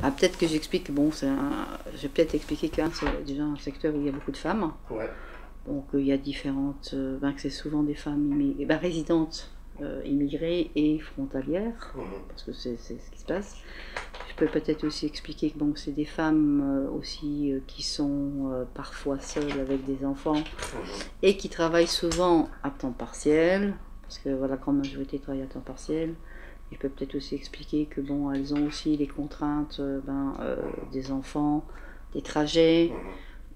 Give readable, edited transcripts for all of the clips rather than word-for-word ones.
Ah, peut-être que j'explique, bon, je vais peut-être expliquer que c'est déjà un secteur où il y a beaucoup de femmes. Ouais. Donc il y a différentes, que c'est souvent des femmes résidentes, immigrées et frontalières, Mhm. parce que c'est ce qui se passe. Je peux peut-être aussi expliquer que bon, c'est des femmes aussi qui sont parfois seules avec des enfants Mhm. et qui travaillent souvent à temps partiel, parce que voilà, la grande majorité travaille à temps partiel. Je peux peut-être aussi expliquer que bon, elles ont aussi les contraintes des enfants, des trajets,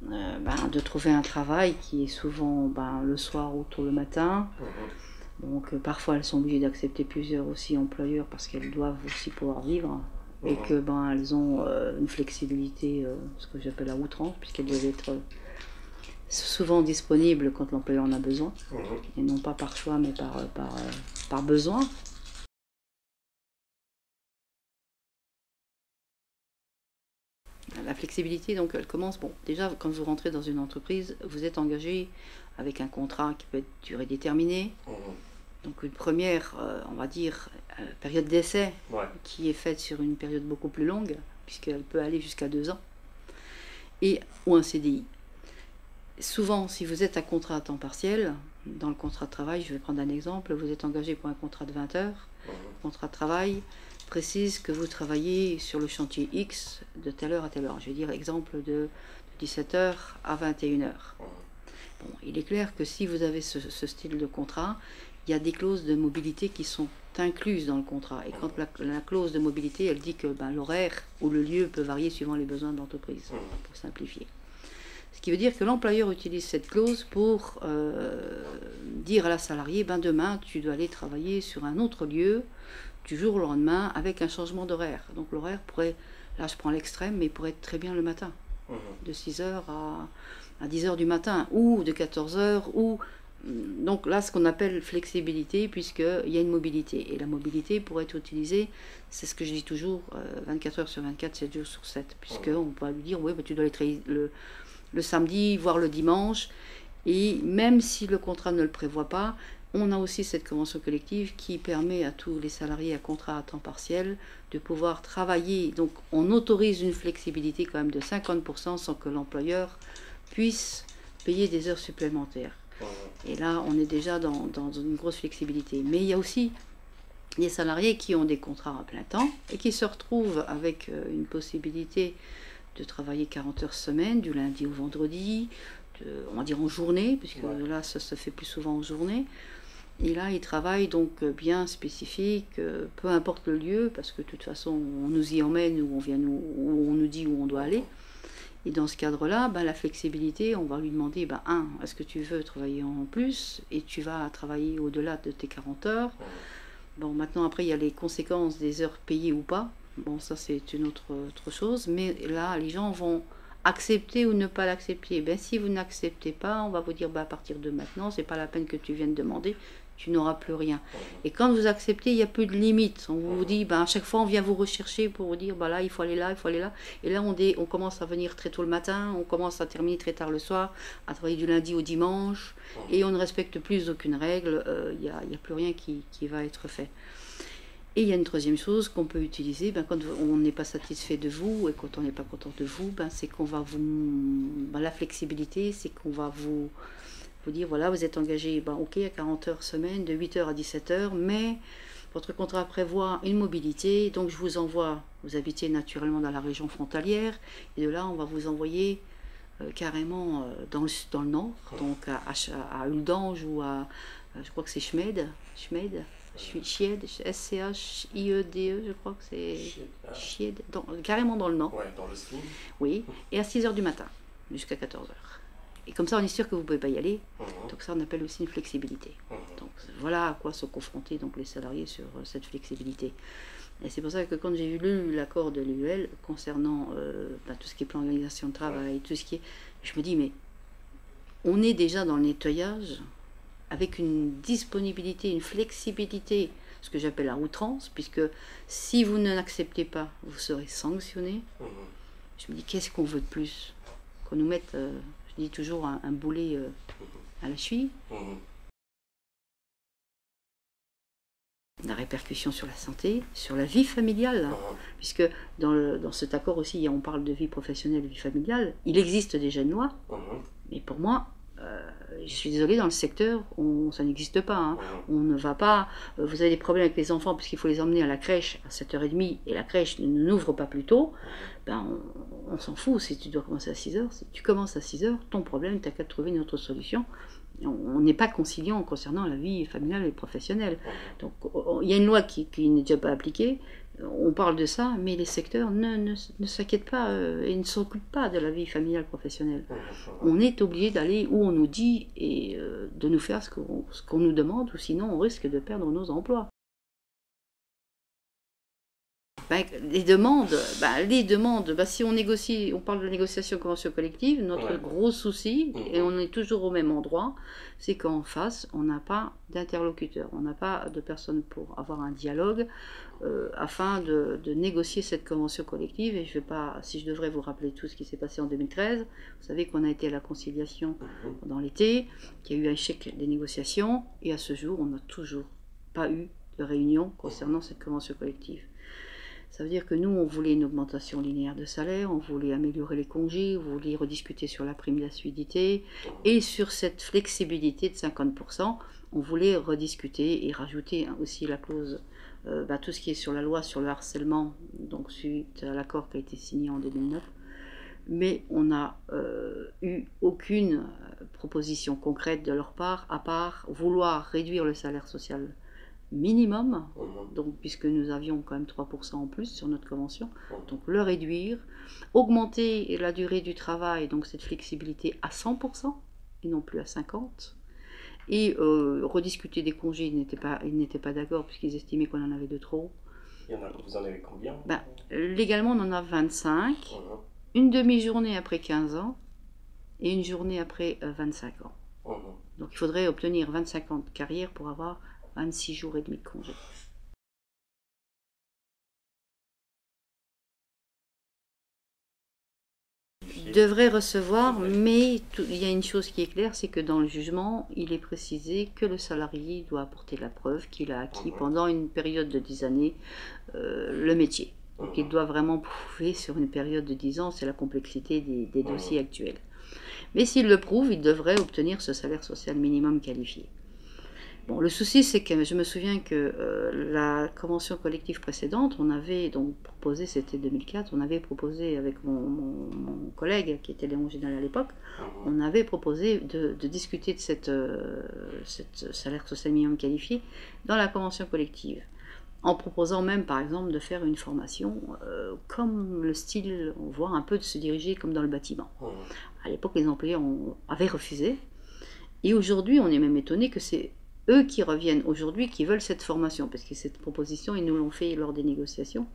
Mhm. de trouver un travail qui est souvent le soir ou tôt le matin. Mhm. Donc parfois elles sont obligées d'accepter plusieurs aussi employeurs parce qu'elles doivent aussi pouvoir vivre et Mhm. que elles ont une flexibilité, ce que j'appelle à outrance, puisqu'elles doivent être souvent disponibles quand l'employeur en a besoin, Mhm. et non pas par choix mais par besoin. La flexibilité, donc, elle commence, bon, déjà, quand vous rentrez dans une entreprise, vous êtes engagé avec un contrat qui peut être durée déterminée. Mhm. Donc, une première, on va dire, période d'essai Ouais. qui est faite sur une période beaucoup plus longue, puisqu'elle peut aller jusqu'à 2 ans, ou un CDI. Souvent, si vous êtes à contrat à temps partiel, dans le contrat de travail, je vais prendre un exemple, vous êtes engagé pour un contrat de 20 heures, Mhm. le contrat de travail précise que vous travaillez sur le chantier X de telle heure à telle heure. Je vais dire exemple de 17 heures à 21 heures. Mhm. Bon, il est clair que si vous avez ce style de contrat, il y a des clauses de mobilité qui sont incluses dans le contrat. Et quand la clause de mobilité, elle dit que l'horaire ou le lieu peut varier suivant les besoins de l'entreprise, pour simplifier. Ce qui veut dire que l'employeur utilise cette clause pour dire à la salariée, demain, tu dois aller travailler sur un autre lieu du jour au lendemain avec un changement d'horaire. Donc l'horaire pourrait, là je prends l'extrême, mais il pourrait être très bien le matin, de 6h à 10h du matin, ou de 14h, donc là ce qu'on appelle flexibilité, puisqu'il y a une mobilité. Et la mobilité pourrait être utilisée, c'est ce que je dis toujours, 24 heures sur 24, 7 jours sur 7, puisqu'on peut lui dire, oui, tu dois être le samedi, voire le dimanche, et même si le contrat ne le prévoit pas, on a aussi cette convention collective qui permet à tous les salariés à contrat à temps partiel de pouvoir travailler. Donc on autorise une flexibilité quand même de 50% sans que l'employeur puisse payer des heures supplémentaires. Et là, on est déjà dans une grosse flexibilité. Mais il y a aussi des salariés qui ont des contrats à plein temps et qui se retrouvent avec une possibilité de travailler 40 heures semaine, du lundi au vendredi, on va dire en journée, puisque là ça se fait plus souvent en journée. Et là ils travaillent donc bien spécifique, peu importe le lieu, parce que de toute façon on nous y emmène ou on nous dit où on doit aller. Et dans ce cadre-là, la flexibilité, on va lui demander, est-ce que tu veux travailler en plus et tu vas travailler au-delà de tes 40 heures. Bon, maintenant, après, il y a les conséquences des heures payées ou pas. Bon, ça, c'est une autre chose. Mais là, les gens vont accepter ou ne pas l'accepter. Si vous n'acceptez pas, on va vous dire, à partir de maintenant, c'est pas la peine que tu viennes demander, tu n'auras plus rien. Et quand vous acceptez, il n'y a plus de limite. On vous dit, à chaque fois, on vient vous rechercher pour vous dire, là, il faut aller là, il faut aller là. Et là, on commence à venir très tôt le matin, on commence à terminer très tard le soir, à travailler du lundi au dimanche, et on ne respecte plus aucune règle, il n'y a plus rien qui va être fait. Et il y a une troisième chose qu'on peut utiliser, quand on n'est pas satisfait de vous et quand on n'est pas content de vous, c'est qu'on va la flexibilité, c'est qu'on va vous dire, voilà, vous êtes engagé, ok, à 40 heures semaine, de 8 heures à 17 heures, mais votre contrat prévoit une mobilité, donc je vous envoie, vous habitez naturellement dans la région frontalière, et de là, on va vous envoyer carrément dans le nord, donc à Uldange ou je crois que c'est Schmiede, S-C-H-I-E-D-E, je crois que c'est Chied, carrément dans le nord. Ouais, dans le stream. Oui, et à 6h du matin, jusqu'à 14h. Et comme ça, on est sûr que vous ne pouvez pas y aller. Donc ça, on appelle aussi une flexibilité. Donc voilà à quoi sont confrontés donc, les salariés sur cette flexibilité. Et c'est pour ça que quand j'ai lu l'accord de l'UL concernant tout ce qui est plan d'organisation de travail, tout ce qui est... Je me dis, mais on est déjà dans le nettoyage avec une disponibilité, une flexibilité, ce que j'appelle à outrance, puisque si vous ne l'acceptez pas, vous serez sanctionné. Je me dis, qu'est-ce qu'on veut de plus? Qu'on nous mette, je dis toujours, un boulet à la cheville. La répercussion sur la santé, sur la vie familiale, puisque dans cet accord aussi, on parle de vie professionnelle et vie familiale. Il existe déjà une loi, mais pour moi, je suis désolée, dans le secteur, ça n'existe pas. Hein. On ne va pas. Vous avez des problèmes avec les enfants parce qu'il faut les emmener à la crèche à 7h30 et la crèche n'ouvre pas plus tôt. Ben, on s'en fout si tu dois commencer à 6h. Si tu commences à 6h, ton problème, tu n'as qu'à trouver une autre solution. On n'est pas conciliant concernant la vie familiale et professionnelle. Donc il y a une loi qui n'est déjà pas appliquée. On parle de ça, mais les secteurs ne s'inquiètent pas et ne s'occupent pas de la vie familiale professionnelle. On est obligé d'aller où on nous dit et de nous faire ce qu'on nous demande, ou sinon on risque de perdre nos emplois. Les demandes, si on négocie, on parle de négociation convention collective, notre gros souci, et on est toujours au même endroit, c'est qu'en face, on n'a pas d'interlocuteur, on n'a pas de personne pour avoir un dialogue afin de négocier cette convention collective. Et je vais pas, si je devrais vous rappeler tout ce qui s'est passé en 2013, vous savez qu'on a été à la conciliation pendant l'été, qu'il y a eu un échec des négociations, et à ce jour, on n'a toujours pas eu de réunion concernant cette convention collective. Ça veut dire que nous, on voulait une augmentation linéaire de salaire, on voulait améliorer les congés, on voulait rediscuter sur la prime d'assiduité et sur cette flexibilité de 50%, on voulait rediscuter et rajouter aussi la clause, tout ce qui est sur la loi sur le harcèlement, donc suite à l'accord qui a été signé en 2009. Mais on n'a eu aucune proposition concrète de leur part, à part vouloir réduire le salaire social minimum, donc, puisque nous avions quand même 3% en plus sur notre convention, donc le réduire, augmenter la durée du travail, donc cette flexibilité à 100% et non plus à 50%, et rediscuter des congés. Ils n'étaient pas d'accord puisqu'ils estimaient qu'on en avait de trop. Vous en avez combien? Légalement on en a 25, une demi-journée après 15 ans et une journée après 25 ans. Donc il faudrait obtenir 25 ans de carrière pour avoir 26 jours et demi de congé. Devrait recevoir, mais il y a une chose qui est claire, c'est que dans le jugement, il est précisé que le salarié doit apporter la preuve qu'il a acquis pendant une période de 10 années le métier. Donc il doit vraiment prouver sur une période de 10 ans, c'est la complexité des dossiers actuels. Mais s'il le prouve, il devrait obtenir ce salaire social minimum qualifié. Bon, le souci, c'est que je me souviens que la convention collective précédente, on avait donc proposé, c'était 2004, on avait proposé avec mon collègue, qui était Léon Génal à l'époque, on avait proposé de discuter de cette salaire social minimum qualifié dans la convention collective, en proposant même, par exemple, de faire une formation comme le style, on voit un peu de se diriger comme dans le bâtiment. À l'époque, les employeurs avaient refusé, et aujourd'hui, on est même étonné que c'est eux qui reviennent aujourd'hui, qui veulent cette formation, parce que cette proposition, ils nous l'ont fait lors des négociations,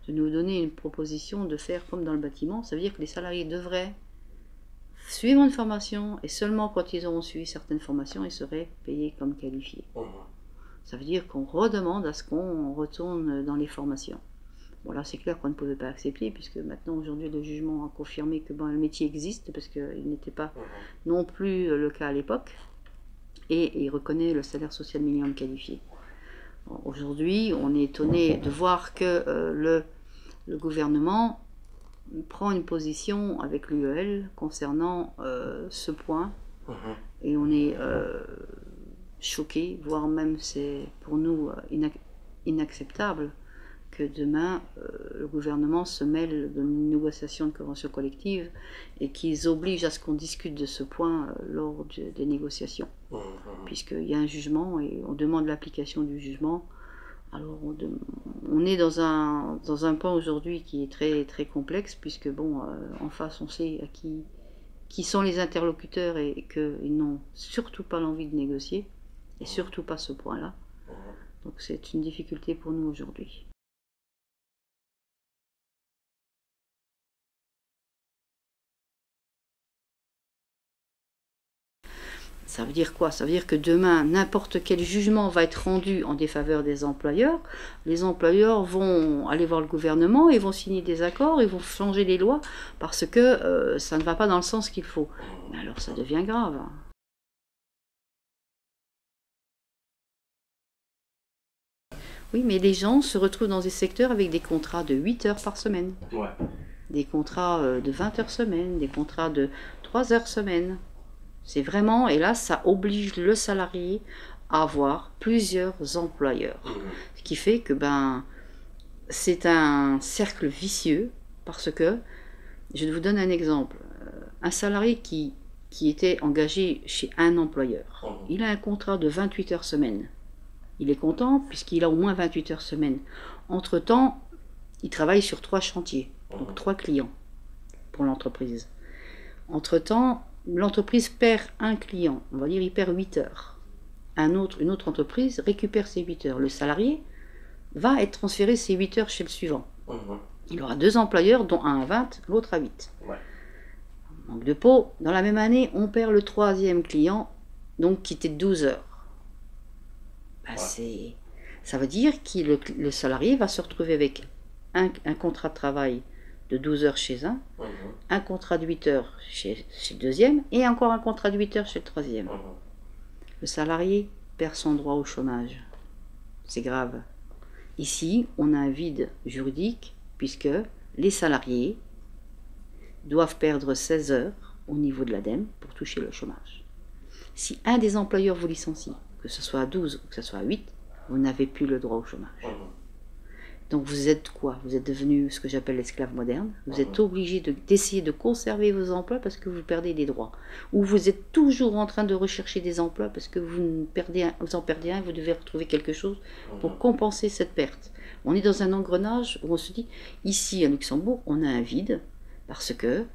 de nous donner une proposition de faire comme dans le bâtiment. Ça veut dire que les salariés devraient suivre une formation, et seulement quand ils auront suivi certaines formations, ils seraient payés comme qualifiés. Ça veut dire qu'on redemande à ce qu'on retourne dans les formations. Bon, là, c'est clair qu'on ne pouvait pas accepter, puisque maintenant, aujourd'hui, le jugement a confirmé que le métier existe, parce qu'il n'était pas non plus le cas à l'époque. Et il reconnaît le salaire social minimum qualifié. Bon, aujourd'hui, on est étonné de voir que le gouvernement prend une position avec l'UEL concernant ce point, et on est choqué, voire même c'est pour nous inacceptable que demain le gouvernement se mêle dans une négociation de convention collective et qu'ils obligent à ce qu'on discute de ce point lors des négociations. Puisqu'il y a un jugement et on demande l'application du jugement. Alors on est dans un point aujourd'hui qui est très, très complexe, puisque bon, en face on sait qui sont les interlocuteurs et qu'ils n'ont surtout pas l'envie de négocier, et surtout pas ce point-là. Donc c'est une difficulté pour nous aujourd'hui. Ça veut dire quoi? Ça veut dire que demain, n'importe quel jugement va être rendu en défaveur des employeurs. Les employeurs vont aller voir le gouvernement, ils vont signer des accords, ils vont changer les lois parce que ça ne va pas dans le sens qu'il faut. Mais alors ça devient grave. Oui, mais les gens se retrouvent dans des secteurs avec des contrats de 8 heures par semaine. Ouais. Des contrats de 20 heures semaine, des contrats de 3 heures semaine. C'est vraiment, et là, ça oblige le salarié à avoir plusieurs employeurs. Ce qui fait que c'est un cercle vicieux, parce que, je vous donne un exemple, un salarié qui était engagé chez un employeur, il a un contrat de 28 heures semaine. Il est content puisqu'il a au moins 28 heures semaine. Entre-temps, il travaille sur 3 chantiers, donc 3 clients pour l'entreprise. Entre-temps, l'entreprise perd un client, on va dire il perd 8 heures. Une autre entreprise récupère ses 8 heures. Le salarié va être transféré ses 8 heures chez le suivant. Il aura 2 employeurs, dont un à 20, l'autre à 8. Ouais. Manque de peau, dans la même année, on perd le 3e client, donc qui était de 12 heures. Ça veut dire que le salarié va se retrouver avec un contrat de travail de 12 heures chez un contrat de 8 heures chez le deuxième, et encore un contrat de 8 heures chez le troisième. Le salarié perd son droit au chômage. C'est grave. Ici, on a un vide juridique, puisque les salariés doivent perdre 16 heures au niveau de l'ADEME pour toucher le chômage. Si un des employeurs vous licencie, que ce soit à 12 ou que ce soit à 8, vous n'avez plus le droit au chômage. Donc vous êtes quoi? Vous êtes devenu ce que j'appelle l'esclave moderne. Vous êtes obligé d'essayer de conserver vos emplois parce que vous perdez des droits. Ou vous êtes toujours en train de rechercher des emplois parce que vous en perdez un et vous devez retrouver quelque chose pour compenser cette perte. On est dans un engrenage où on se dit, ici à Luxembourg, on a un vide parce que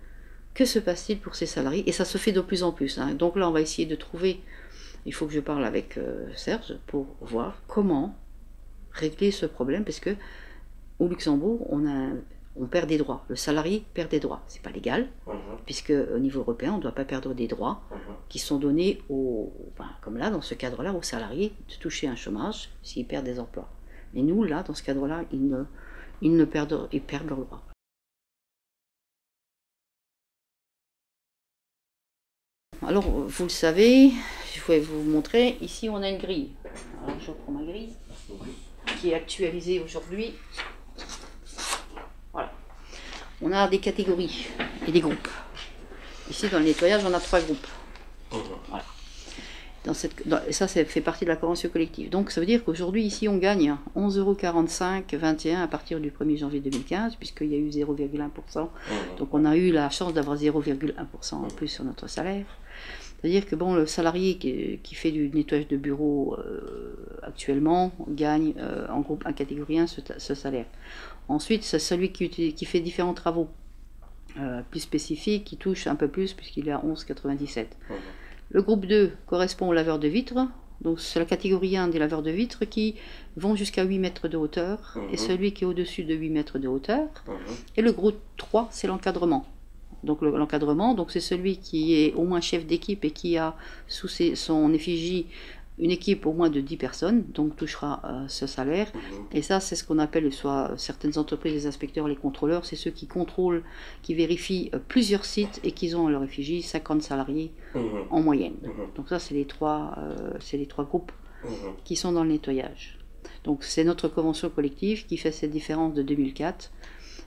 se passe-t-il pour ces salariés? Et ça se fait de plus en plus. Donc là, on va essayer de trouver... Il faut que je parle avec Serge pour voir comment régler ce problème, parce que au Luxembourg, on perd des droits. Le salarié perd des droits. C'est pas légal, puisque au niveau européen, on ne doit pas perdre des droits qui sont donnés comme là, dans ce cadre-là, aux salariés de toucher un chômage s'ils perdent des emplois. Mais nous, là, dans ce cadre-là, ils perdent leurs droits. Alors, vous le savez, je vais vous montrer. Ici, on a une grille. Alors, je reprends ma grille, qui est actualisée aujourd'hui. Voilà. On a des catégories et des groupes. Ici, dans le nettoyage, on a 3 groupes. Voilà. Ça fait partie de la convention collective. Donc, ça veut dire qu'aujourd'hui, ici, on gagne 11,45 € à partir du 1er janvier 2015, puisqu'il y a eu 0,1%. Donc, on a eu la chance d'avoir 0,1% en plus sur notre salaire. C'est-à-dire que le salarié qui fait du nettoyage de bureau actuellement gagne en groupe 1 catégorie 1 ce salaire. Ensuite, c'est celui qui fait différents travaux plus spécifiques, qui touche un peu plus puisqu'il est à 11,97 €. Le groupe 2 correspond aux laveurs de vitres. Donc c'est la catégorie 1 des laveurs de vitres qui vont jusqu'à 8 mètres de hauteur, et celui qui est au-dessus de 8 mètres de hauteur. Et le groupe 3, c'est l'encadrement. Donc l'encadrement, c'est celui qui est au moins chef d'équipe et qui a sous son effigie une équipe au moins de 10 personnes, donc touchera ce salaire. Et ça, c'est ce qu'on appelle, soit certaines entreprises, les inspecteurs, les contrôleurs, c'est ceux qui contrôlent, qui vérifient plusieurs sites et qui ont à leur effigie 50 salariés en moyenne. Donc ça, c'est les trois groupes qui sont dans le nettoyage. Donc c'est notre convention collective qui fait cette différence de 2004,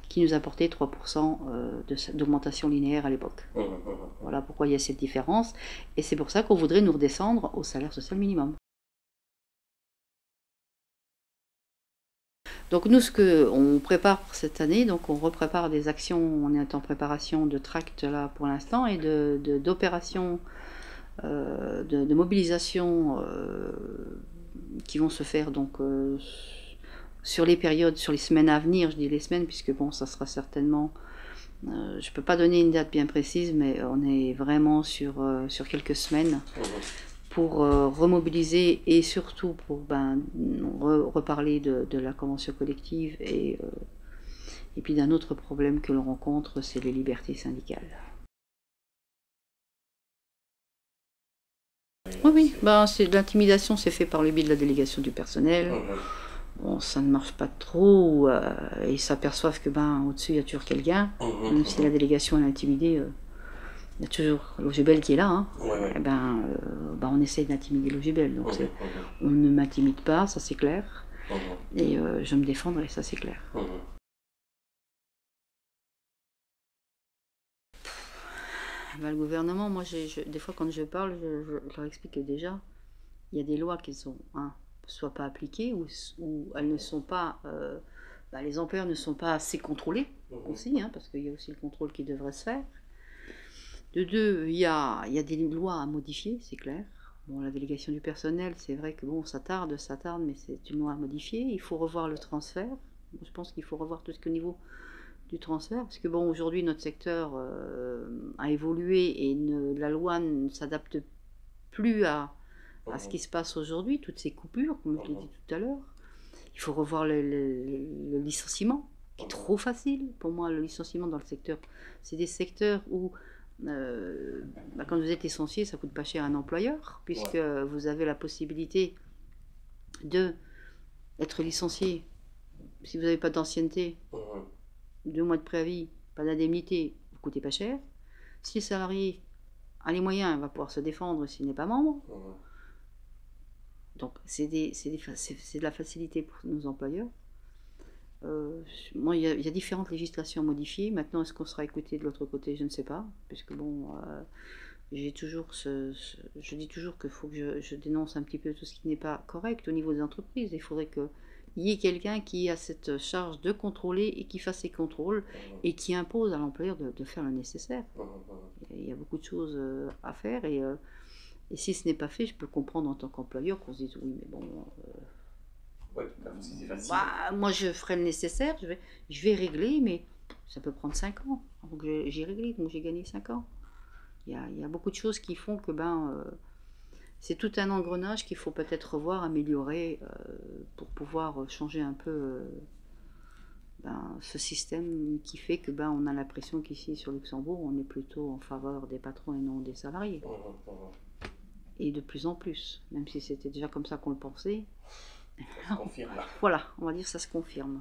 qui nous a apporté 3% d'augmentation linéaire à l'époque. Voilà pourquoi il y a cette différence, et c'est pour ça qu'on voudrait nous redescendre au salaire social minimum. Donc nous, ce qu'on prépare pour cette année, donc on reprépare des actions, on est en préparation de tracts là pour l'instant, et d'opérations de mobilisation qui vont se faire donc sur les périodes, sur les semaines à venir. Je dis les semaines puisque ça sera certainement, je ne peux pas donner une date bien précise, mais on est vraiment sur quelques semaines pour remobiliser, et surtout pour reparler de la convention collective, et puis d'un autre problème que l'on rencontre, c'est les libertés syndicales. Oui, l'intimidation, c'est fait par le biais de la délégation du personnel. Bon, ça ne marche pas trop, ils s'aperçoivent que au-dessus il y a toujours quelqu'un, même si la délégation est intimidée, il y a toujours l'OGBL qui est là, on essaie d'intimider l'OGBL, donc on ne m'intimide pas, ça c'est clair. Et je me défendrai, ça c'est clair. Ben, le gouvernement, moi, des fois quand je parle, je leur explique que déjà, il y a des lois qui sont, soit pas appliquées, ou elles ne sont pas... les employeurs ne sont pas assez contrôlés aussi, parce qu'il y a aussi le contrôle qui devrait se faire. De deux, il y a des lois à modifier, c'est clair. Bon, la délégation du personnel, c'est vrai que bon, ça tarde, mais c'est une loi à modifier. Il faut revoir le transfert. Je pense qu'il faut revoir tout ce qui est au niveau du transfert, parce que bon, aujourd'hui, notre secteur a évolué et la loi ne s'adapte plus à ce qui se passe aujourd'hui, toutes ces coupures, comme je l'ai dit tout à l'heure. Il faut revoir le licenciement, qui est trop facile. Pour moi, le licenciement dans le secteur, c'est des secteurs où quand vous êtes licencié, ça coûte pas cher à un employeur, puisque vous avez la possibilité d'être licencié. Si vous n'avez pas d'ancienneté, 2 mois de préavis, pas d'indemnité, vous ne coûtez pas cher. Si le salarié a les moyens, il va pouvoir se défendre s'il n'est pas membre. Donc c'est de la facilité pour nos employeurs. Moi, il y a différentes législations modifiées. Maintenant, est-ce qu'on sera écouté de l'autre côté? Je ne sais pas, puisque bon, je dis toujours qu'il faut que je dénonce un petit peu tout ce qui n'est pas correct au niveau des entreprises. Il faudrait qu'il y ait quelqu'un qui a cette charge de contrôler et qui fasse ses contrôles et qui impose à l'employeur de faire le nécessaire. Il y a beaucoup de choses à faire et si ce n'est pas fait, je peux comprendre en tant qu'employeur qu'on se dise oui, mais bon... c'est facile. Moi, je ferai le nécessaire, je vais régler, mais ça peut prendre 5 ans. Donc j'ai réglé, donc j'ai gagné 5 ans. Il y a beaucoup de choses qui font que c'est tout un engrenage qu'il faut peut-être revoir, améliorer pour pouvoir changer un peu ce système qui fait que on a l'impression qu'ici sur Luxembourg, on est plutôt en faveur des patrons et non des salariés. Et de plus en plus, même si c'était déjà comme ça qu'on le pensait. Ça se confirme. Voilà, on va dire que ça se confirme.